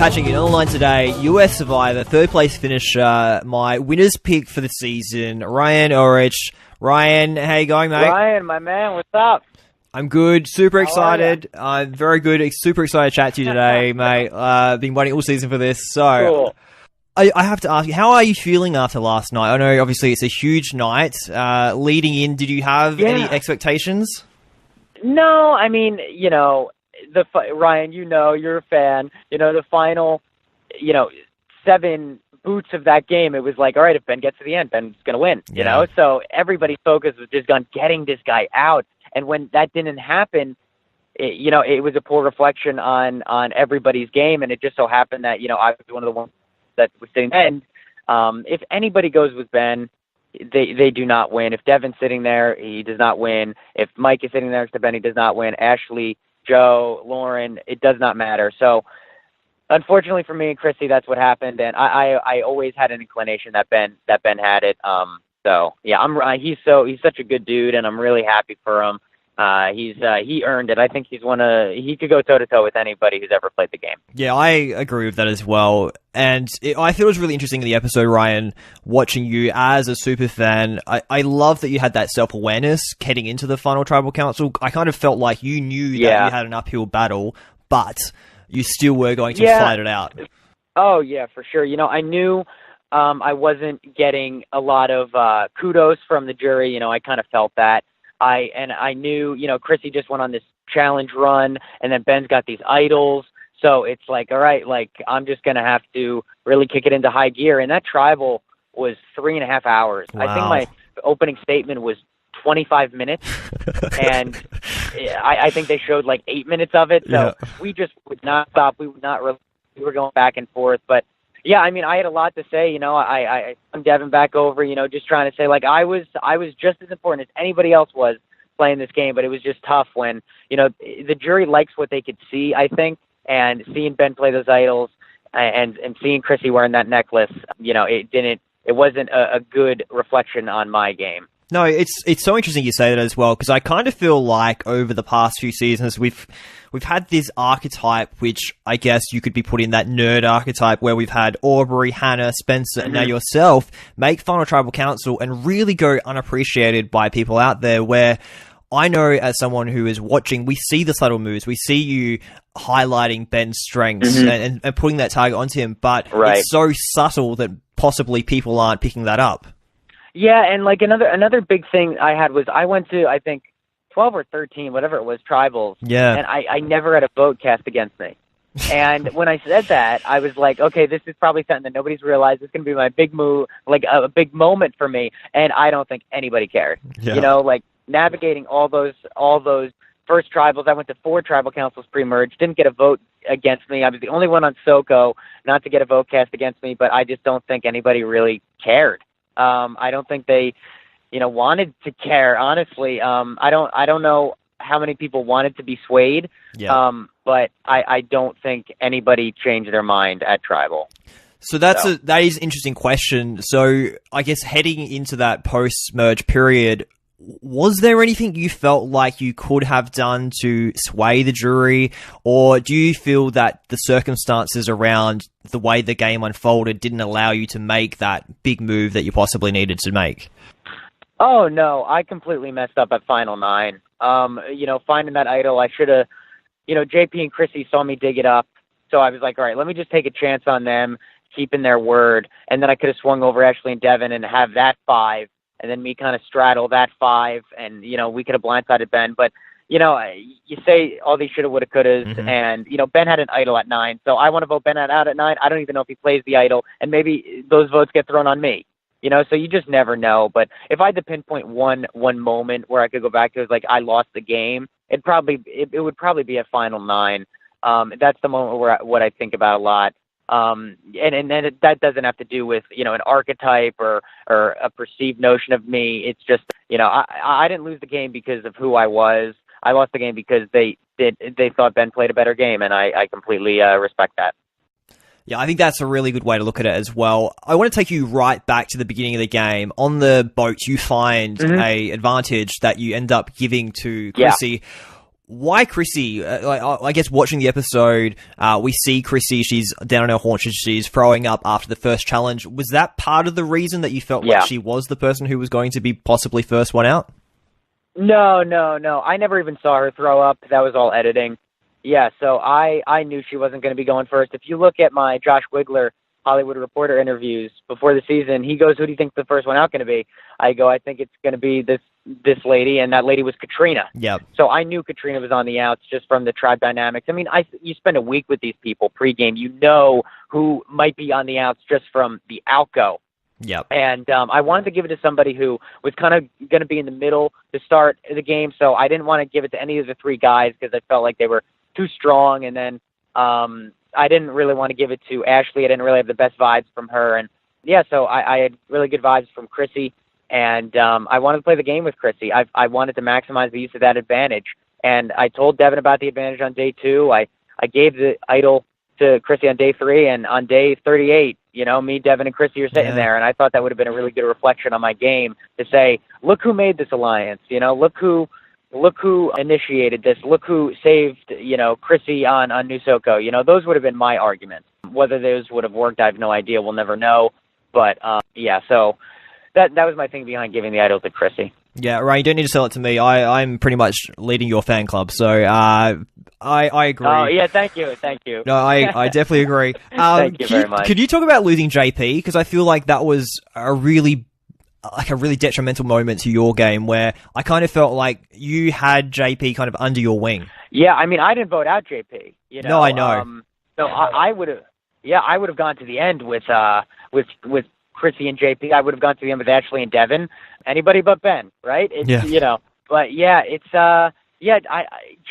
Catching you on the line today, US Survivor, third place finisher, my winner's pick for the season, Ryan Ulrich. Ryan, how you going, mate? Ryan, my man, what's up? I'm good, super excited. you? I'm very good, super excited to chat to you today, mate. Been waiting all season for this, so Cool. I have to ask you, how are you feeling after last night? I know, obviously, it's a huge night. Leading in, did you have any expectations? No, I mean, Ryan, you're a fan. The final, 7 boots of that game, it was like, all right, if Ben gets to the end, Ben's going to win, you know? So everybody's focus was just on getting this guy out. And when that didn't happen, it was a poor reflection on everybody's game. And it just so happened that, I was one of the ones that was sitting there. And if anybody goes with Ben, they do not win. If Devin's sitting there, he does not win. If Mike is sitting there next to Ben, he does not win. Ashley, Joe, Lauren, it does not matter. So unfortunately for me and Chrissy, that's what happened. And I always had an inclination that Ben had it. So yeah, he's such a good dude, and I'm really happy for him. He earned it. I think he could go toe to toe with anybody who's ever played the game. Yeah, I agree with that as well. And I thought it was really interesting in the episode, Ryan, watching you as a super fan. I love that you had that self-awareness heading into the final tribal council. I kind of felt like you knew that you had an uphill battle, but you still were going to fight it out. Oh yeah, for sure. I knew I wasn't getting a lot of kudos from the jury. I kind of felt that. I knew, Chrissy just went on this challenge run, and then Ben's got these idols. So it's like, all right, like, I'm just going to have to really kick it into high gear. And that tribal was 3.5 hours. Wow. I think my opening statement was 25 minutes. And I think they showed like 8 minutes of it. So we just would not stop. We were going back and forth. But yeah, I mean, I had a lot to say. I'm Devin back over, just trying to say, like, I was just as important as anybody else was playing this game, but it was just tough when, the jury likes what they could see, I think, and seeing Ben play those idols and seeing Chrissy wearing that necklace, it wasn't a good reflection on my game. No, it's so interesting you say that as well, because I kind of feel like over the past few seasons we've had this archetype, which I guess you could be put in that nerd archetype, where we've had Aubrey, Hannah, Spencer, and now yourself make Final Tribal Council and really go unappreciated by people out there, where I know as someone who is watching, we see the subtle moves. We see you highlighting Ben's strengths and putting that target onto him, but it's so subtle that possibly people aren't picking that up. Yeah, and like another big thing I had was I went to, I think, 12 or 13, whatever it was, tribals. Yeah. And I never had a vote cast against me. And when I said that, I was like, okay, this is probably something that nobody's realized. It's going to be my big move, like a big moment for me. And I don't think anybody cared. Yeah. Like navigating all those first tribals. I went to 4 tribal councils pre-merge, didn't get a vote against me. I was the only one on SoCo not to get a vote cast against me, but I just don't think anybody really cared. I don't think they, wanted to care, honestly. I don't know how many people wanted to be swayed, but I don't think anybody changed their mind at Tribal. So that is an interesting question. So I guess heading into that post-merge period, was there anything you felt like you could have done to sway the jury, or do you feel that the circumstances around the way the game unfolded didn't allow you to make that big move that you possibly needed to make? Oh, no, I completely messed up at Final 9. Finding that idol, I should have, JP and Chrissy saw me dig it up, so I was like, all right, let me just take a chance on them, keeping their word, and then I could have swung over Ashley and Devin and have that 5, and then me kind of straddle that 5, and, we could have blindsided Ben. But, you say all these shoulda, woulda, couldas, and, Ben had an idol at 9, so I want to vote Ben out at 9. I don't even know if he plays the idol, and maybe those votes get thrown on me, so you just never know. But if I had to pinpoint one moment where I could go back to, it was like I lost the game, it would probably be at Final 9. That's the moment where what I think about a lot. And then that doesn't have to do with, an archetype or a perceived notion of me. It's just, I didn't lose the game because of who I was. I lost the game because they thought Ben played a better game, and I completely respect that. Yeah, I think that's a really good way to look at it as well. I want to take you right back to the beginning of the game. On the boat, you find a advantage that you end up giving to Chrissy. Why Chrissy? I guess watching the episode, we see Chrissy, she's down on her haunches, she's throwing up after the first challenge. Was that part of the reason that you felt like she was the person who was going to be possibly first one out? No. I never even saw her throw up. That was all editing. Yeah, so I knew she wasn't going to be going first. If you look at my Josh Wigler Hollywood Reporter interviews before the season, he goes, who do you think the first one out going to be? I go, I think it's going to be this lady, and that lady was Katrina. Yep. So I knew Katrina was on the outs just from the tribe dynamics. I mean, you spend a week with these people pregame, you know who might be on the outs just from the outgo. Yep. And I wanted to give it to somebody who was kind of going to be in the middle to start the game, so I didn't want to give it to any of the three guys because I felt like they were too strong, and then I didn't really want to give it to Ashley. I didn't really have the best vibes from her. And yeah, so I had really good vibes from Chrissy, and I wanted to play the game with Chrissy. I wanted to maximize the use of that advantage. And I told Devin about the advantage on day 2. I gave the idol to Chrissy on day 3, and on day 38, me, Devin, and Chrissy are sitting there, and I thought that would have been a really good reflection on my game to say, look who made this alliance, look who initiated this. Look who saved, Chrissy on Nusoko. Those would have been my arguments. Whether those would have worked, I have no idea. We'll never know. But, so that was my thing behind giving the idol to Chrissy. Yeah, Ryan, you don't need to sell it to me. I'm pretty much leading your fan club, so I agree. Oh, yeah, thank you. No, I definitely agree. Thank you very much. Could you talk about losing JP? Because I feel like that was a really detrimental moment to your game where I kind of felt like you had JP kind of under your wing. Yeah, I mean, I didn't vote out JP. No, I know. So I would have, I would have gone to the end with Chrissy and JP. I would have gone to the end with Ashley and Devin. Anybody but Ben, right? But yeah, it's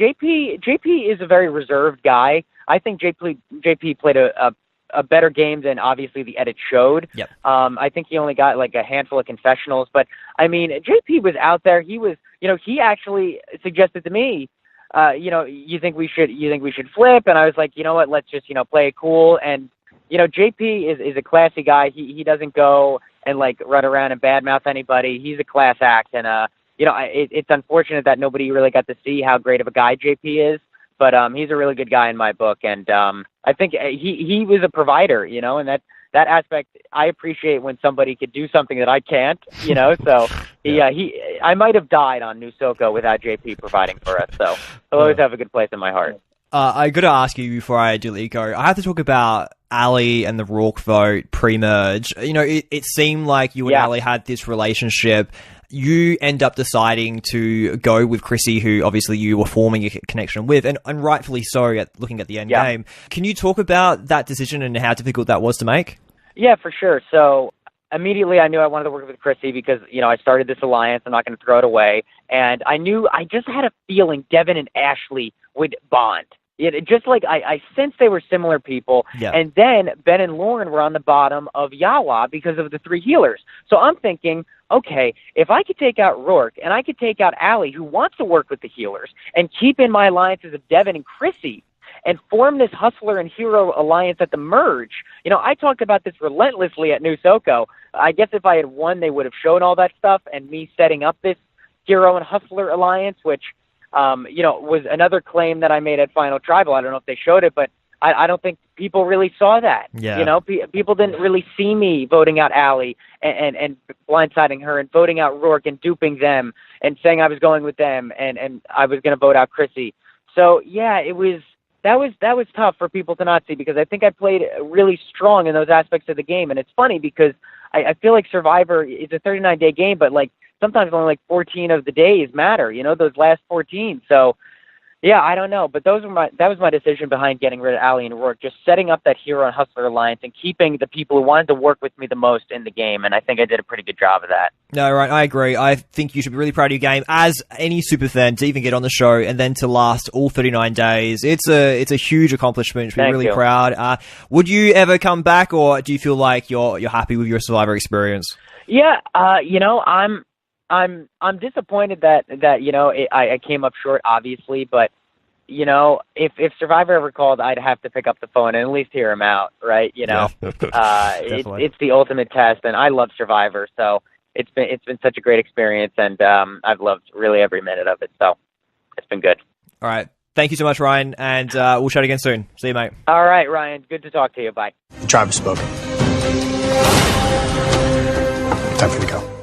JP is a very reserved guy. I think JP played a better game than obviously the edit showed. Yep. I think he only got like a handful of confessionals, but I mean, JP was out there. He was, he actually suggested to me, you think we should flip? And I was like, you know what, let's just, play it cool. And, JP is a classy guy. He doesn't go and like run around and badmouth anybody. He's a class act. And, it's unfortunate that nobody really got to see how great of a guy JP is. But he's a really good guy in my book, and I think he was a provider, and that aspect I appreciate when somebody could do something that I can't, So I might have died on Nusoko without JP providing for us. So he'll always have a good place in my heart. I got to ask you before I do let you go. I have to talk about Ali and the Rourke vote pre-merge. It seemed like you and Ali had this relationship. You end up deciding to go with Chrissy, who obviously you were forming a connection with, and rightfully so looking at the end game. Can you talk about that decision and how difficult that was to make? Yeah, for sure. So immediately I knew I wanted to work with Chrissy because, I started this alliance. I'm not going to throw it away. And I just had a feeling Devin and Ashley would bond. Just like I sensed they were similar people. Yeah. And then Ben and Lauren were on the bottom of Yawa because of the 3 healers. So I'm thinking, okay, if I could take out Rourke and I could take out Allie, who wants to work with the healers, and keep in my alliances of Devin and Chrissy, and form this hustler and hero alliance at the merge. I talked about this relentlessly at Nusoko. I guess if I had won, they would have shown all that stuff, and me setting up this hero and hustler alliance, which was another claim that I made at Final Tribal. I don't know if they showed it, but I don't think people really saw that. Yeah. People didn't really see me voting out Allie and blindsiding her and voting out Rourke and duping them and saying I was going with them and I was going to vote out Chrissy. So yeah, that was tough for people to not see because I think I played really strong in those aspects of the game. And it's funny because I feel like Survivor is a 39-day game, but like sometimes only like 14 of the days matter, those last 14. So yeah, I don't know, but that was my decision behind getting rid of Allie and Rourke, just setting up that hero and hustler alliance and keeping the people who wanted to work with me the most in the game, and I think I did a pretty good job of that. No, right, I agree. I think you should be really proud of your game as any super fan to even get on the show and then to last all 39 days. It's a huge accomplishment. You should be really proud. Would you ever come back, or do you feel like you're happy with your Survivor experience? Yeah, I'm disappointed that I came up short, obviously, but if Survivor ever called, I'd have to pick up the phone and at least hear him out, right? It's the ultimate test, and I love Survivor, so it's been such a great experience, and I've loved really every minute of it, so it's been good. All right. Thank you so much, Ryan, and we'll chat again soon. See you, mate. All right, Ryan. Good to talk to you. Bye. The tribe has spoken. Time for you to go.